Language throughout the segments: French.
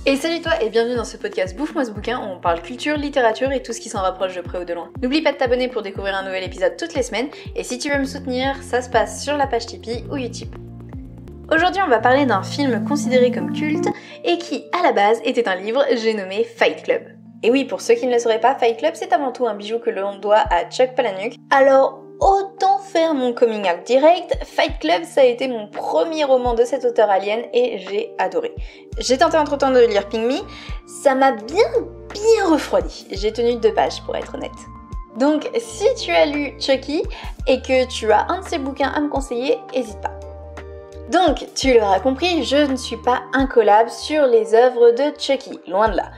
Et salut toi et bienvenue dans ce podcast Bouffe-moi ce bouquin où on parle culture, littérature et tout ce qui s'en rapproche de près ou de loin. N'oublie pas de t'abonner pour découvrir un nouvel épisode toutes les semaines et si tu veux me soutenir, ça se passe sur la page Tipeee ou Utip. Aujourd'hui on va parler d'un film considéré comme culte et qui à la base était un livre, j'ai nommé Fight Club. Et oui, pour ceux qui ne le sauraient pas, Fight Club c'est avant tout un bijou que l'on doit à Chuck Palahniuk. Alors autant faire mon coming out direct, Fight Club ça a été mon premier roman de cet auteur alien et j'ai adoré. J'ai tenté entre temps de lire Ping Me, ça m'a bien refroidi. J'ai tenu 2 pages pour être honnête. Donc si tu as lu Chucky et que tu as un de ces bouquins à me conseiller, n'hésite pas. Donc tu l'auras compris, je ne suis pas incollable sur les œuvres de Chucky, loin de là.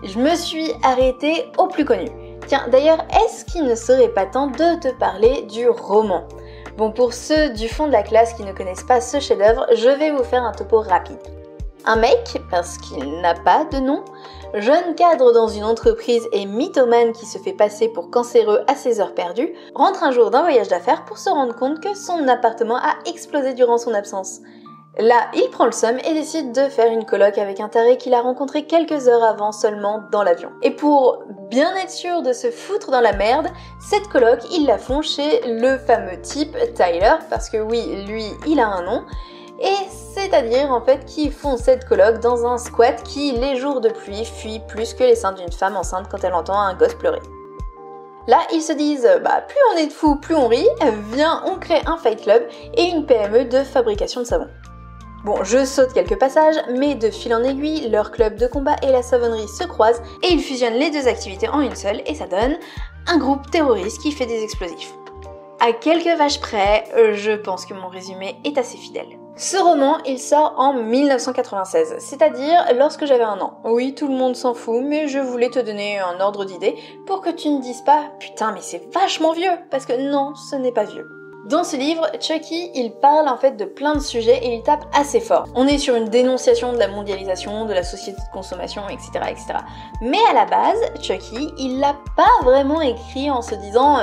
Je me suis arrêtée au plus connu. Tiens, d'ailleurs, est-ce qu'il ne serait pas temps de te parler du roman ? Bon, pour ceux du fond de la classe qui ne connaissent pas ce chef-d'œuvre, je vais vous faire un topo rapide. Un mec, parce qu'il n'a pas de nom, jeune cadre dans une entreprise et mythomane qui se fait passer pour cancéreux à ses heures perdues, rentre un jour d'un voyage d'affaires pour se rendre compte que son appartement a explosé durant son absence. Là, il prend le seum et décide de faire une coloc avec un taré qu'il a rencontré quelques heures avant seulement dans l'avion. Et pour bien être sûr de se foutre dans la merde, cette coloc, ils la font chez le fameux type Tyler, parce que oui, lui, il a un nom, et c'est-à-dire en fait qu'ils font cette coloc dans un squat qui, les jours de pluie, fuit plus que les seins d'une femme enceinte quand elle entend un gosse pleurer. Là, ils se disent, plus on est de fous, plus on rit, viens, on crée un fight club et une PME de fabrication de savon. Bon, je saute quelques passages, mais de fil en aiguille, leur club de combat et la savonnerie se croisent et ils fusionnent les 2 activités en une seule et ça donne un groupe terroriste qui fait des explosifs. À quelques vaches près, je pense que mon résumé est assez fidèle. Ce roman, il sort en 1996, c'est-à-dire lorsque j'avais 1 an. Oui, tout le monde s'en fout, mais je voulais te donner un ordre d'idée pour que tu ne dises pas « Putain, mais c'est vachement vieux !» parce que non, ce n'est pas vieux. Dans ce livre, Chucky, il parle en fait de plein de sujets et il tape assez fort. On est sur une dénonciation de la mondialisation, de la société de consommation, etc. etc. Mais à la base, Chucky, il l'a pas vraiment écrit en se disant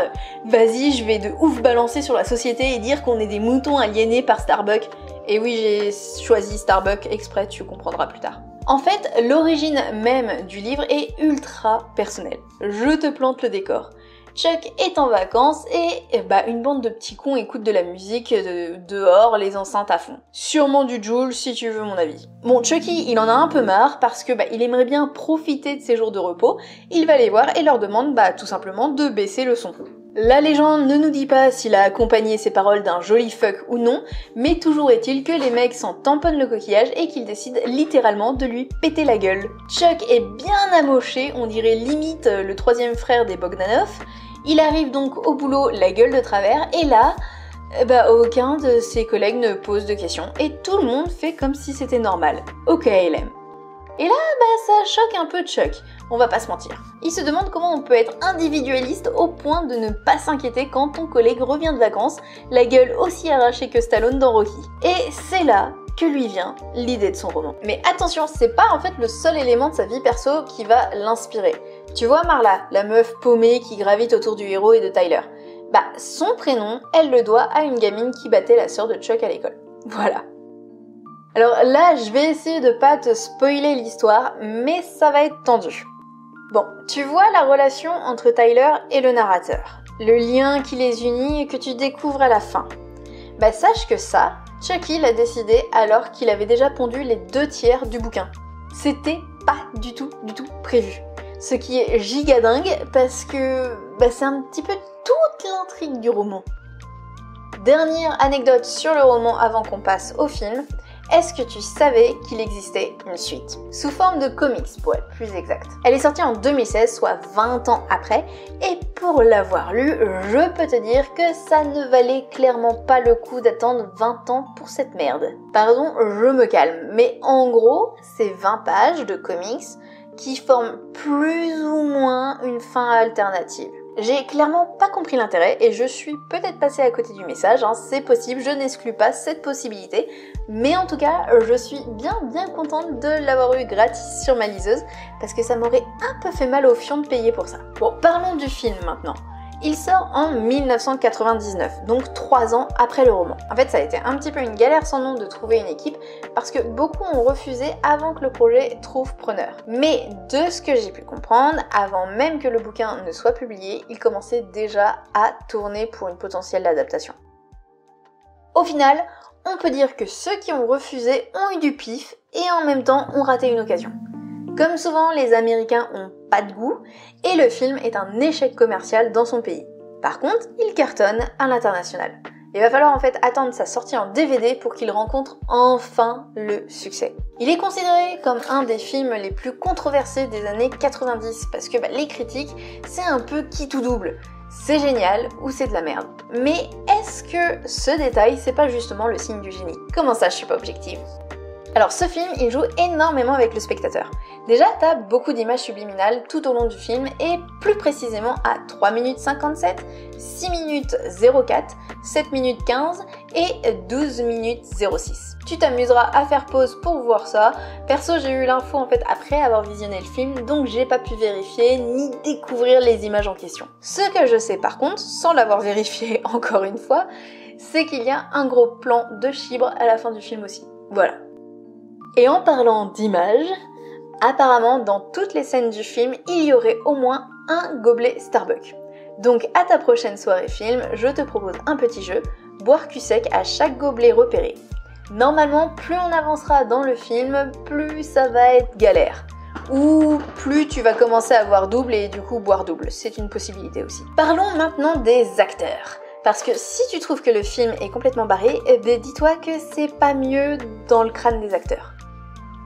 vas-y, je vais de ouf balancer sur la société et dire qu'on est des moutons aliénés par Starbucks. Et oui, j'ai choisi Starbucks exprès, tu comprendras plus tard. En fait, l'origine même du livre est ultra personnelle. Je te plante le décor. Chuck est en vacances et une bande de petits cons écoute de la musique dehors, les enceintes à fond. Sûrement du Joule si tu veux mon avis. Bon, Chucky, il en a un peu marre parce que il aimerait bien profiter de ses jours de repos. Il va les voir et leur demande tout simplement de baisser le son. La légende ne nous dit pas s'il a accompagné ses paroles d'un joli fuck ou non, mais toujours est-il que les mecs s'en tamponnent le coquillage et qu'ils décident littéralement de lui péter la gueule. Chuck est bien amoché, on dirait limite le 3e frère des Bogdanov. Il arrive donc au boulot la gueule de travers et là, aucun de ses collègues ne pose de questions et tout le monde fait comme si c'était normal. Ok, LM. Et là, ça choque un peu Chuck, on va pas se mentir. Il se demande comment on peut être individualiste au point de ne pas s'inquiéter quand ton collègue revient de vacances, la gueule aussi arrachée que Stallone dans Rocky. Et c'est là que lui vient l'idée de son roman. Mais attention, c'est pas en fait le seul élément de sa vie perso qui va l'inspirer. Tu vois Marla, la meuf paumée qui gravite autour du héros et de Tyler. Son prénom, elle le doit à une gamine qui battait la sœur de Chuck à l'école. Voilà. Alors là, je vais essayer de pas te spoiler l'histoire, mais ça va être tendu. Bon, tu vois la relation entre Tyler et le narrateur. Le lien qui les unit et que tu découvres à la fin. Sache que ça, Chucky l'a décidé alors qu'il avait déjà pondu les 2/3 du bouquin. C'était pas du tout prévu. Ce qui est giga dingue parce que c'est un petit peu toute l'intrigue du roman. Dernière anecdote sur le roman avant qu'on passe au film. Est-ce que tu savais qu'il existait une suite ? Sous forme de comics pour être plus exact. Elle est sortie en 2016, soit 20 ans après, et pour l'avoir lu, je peux te dire que ça ne valait clairement pas le coup d'attendre 20 ans pour cette merde. Pardon, je me calme, mais en gros, c'est 20 pages de comics qui forment plus ou moins une fin alternative. J'ai clairement pas compris l'intérêt et je suis peut-être passée à côté du message, c'est possible, je n'exclus pas cette possibilité, mais en tout cas, je suis bien contente de l'avoir eu gratis sur ma liseuse parce que ça m'aurait un peu fait mal au fion de payer pour ça. Bon, parlons du film maintenant. Il sort en 1999, donc 3 ans après le roman. En fait, ça a été un petit peu une galère sans nom de trouver une équipe parce que beaucoup ont refusé avant que le projet trouve preneur. Mais de ce que j'ai pu comprendre, avant même que le bouquin ne soit publié, il commençait déjà à tourner pour une potentielle adaptation. Au final, on peut dire que ceux qui ont refusé ont eu du pif et en même temps ont raté une occasion. Comme souvent, les Américains ont pas de goût et le film est un échec commercial dans son pays. Par contre, il cartonne à l'international. Il va falloir en fait attendre sa sortie en DVD pour qu'il rencontre enfin le succès. Il est considéré comme un des films les plus controversés des années 90 parce que les critiques, c'est un peu qui tout double. C'est génial ou c'est de la merde. Mais est-ce que ce détail, c'est pas justement le signe du génie? Comment ça, je suis pas objective? Alors ce film, il joue énormément avec le spectateur. Déjà, t'as beaucoup d'images subliminales tout au long du film et plus précisément à 3 minutes 57, 6 minutes 04, 7 minutes 15 et 12 minutes 06. Tu t'amuseras à faire pause pour voir ça. Perso, j'ai eu l'info en fait après avoir visionné le film, donc j'ai pas pu vérifier ni découvrir les images en question. Ce que je sais par contre, sans l'avoir vérifié encore une fois, c'est qu'il y a un gros plan de chibre à la fin du film aussi. Voilà. Et en parlant d'images, apparemment dans toutes les scènes du film, il y aurait au moins un gobelet Starbucks. Donc à ta prochaine soirée film, je te propose un petit jeu, boire cul sec à chaque gobelet repéré. Normalement, plus on avancera dans le film, plus ça va être galère. Ou plus tu vas commencer à voir double et du coup boire double, c'est une possibilité aussi. Parlons maintenant des acteurs. Parce que si tu trouves que le film est complètement barré, dis-toi que c'est pas mieux dans le crâne des acteurs.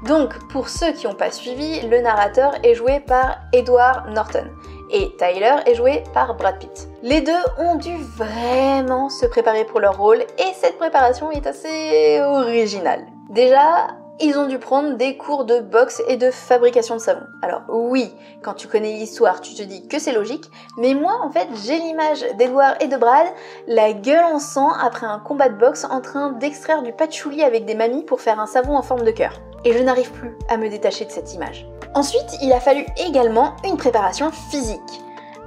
Donc, pour ceux qui n'ont pas suivi, le narrateur est joué par Edward Norton et Tyler est joué par Brad Pitt. Les deux ont dû vraiment se préparer pour leur rôle et cette préparation est assez originale. Déjà, ils ont dû prendre des cours de boxe et de fabrication de savon. Alors oui, quand tu connais l'histoire, tu te dis que c'est logique, mais moi en fait j'ai l'image d'Edward et de Brad, la gueule en sang après un combat de boxe en train d'extraire du patchouli avec des mamies pour faire un savon en forme de cœur. Et je n'arrive plus à me détacher de cette image. Ensuite, il a fallu également une préparation physique.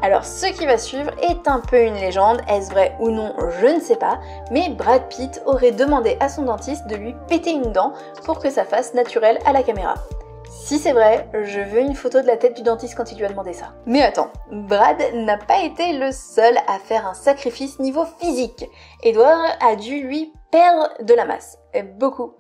Alors ce qui va suivre est un peu une légende, est-ce vrai ou non, je ne sais pas, mais Brad Pitt aurait demandé à son dentiste de lui péter une dent pour que ça fasse naturel à la caméra. Si c'est vrai, je veux une photo de la tête du dentiste quand il lui a demandé ça. Mais attends, Brad n'a pas été le seul à faire un sacrifice niveau physique. Edward a dû lui perdre de la masse. Beaucoup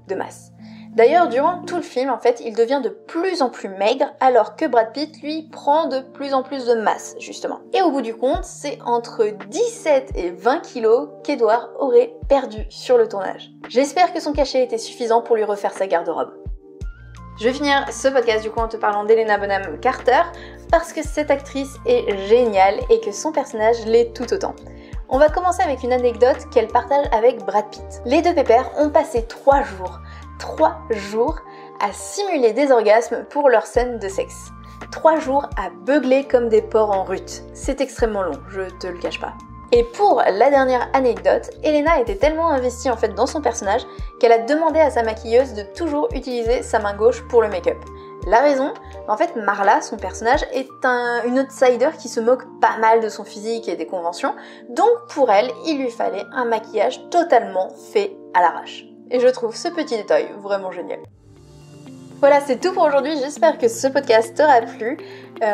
de masse. D'ailleurs, durant tout le film, en fait, il devient de plus en plus maigre, alors que Brad Pitt, lui, prend de plus en plus de masse, justement. Et au bout du compte, c'est entre 17 et 20 kilos qu'Edward aurait perdu sur le tournage. J'espère que son cachet était suffisant pour lui refaire sa garde-robe. Je vais finir ce podcast du coup en te parlant d'Helena Bonham Carter, parce que cette actrice est géniale et que son personnage l'est tout autant. On va commencer avec une anecdote qu'elle partage avec Brad Pitt. Les deux pépères ont passé 3 jours à simuler des orgasmes pour leur scène de sexe. 3 jours à beugler comme des porcs en rut. C'est extrêmement long, je te le cache pas. Et pour la dernière anecdote, Helena était tellement investie en fait dans son personnage qu'elle a demandé à sa maquilleuse de toujours utiliser sa main gauche pour le make-up. La raison, en fait Marla, son personnage, est une outsider qui se moque pas mal de son physique et des conventions, donc pour elle, il lui fallait un maquillage totalement fait à l'arrache. Et je trouve ce petit détail vraiment génial. Voilà, c'est tout pour aujourd'hui, j'espère que ce podcast t'aura plu.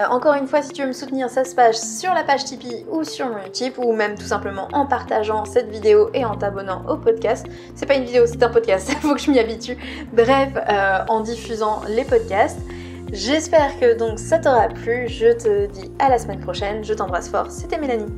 Encore une fois, si tu veux me soutenir, ça se passe sur la page Tipeee ou sur mon Utip, ou même tout simplement en partageant cette vidéo et en t'abonnant au podcast. C'est pas une vidéo, c'est un podcast, il faut que je m'y habitue. Bref, en diffusant les podcasts. J'espère que donc ça t'aura plu, je te dis à la semaine prochaine, je t'embrasse fort, c'était Mélanie.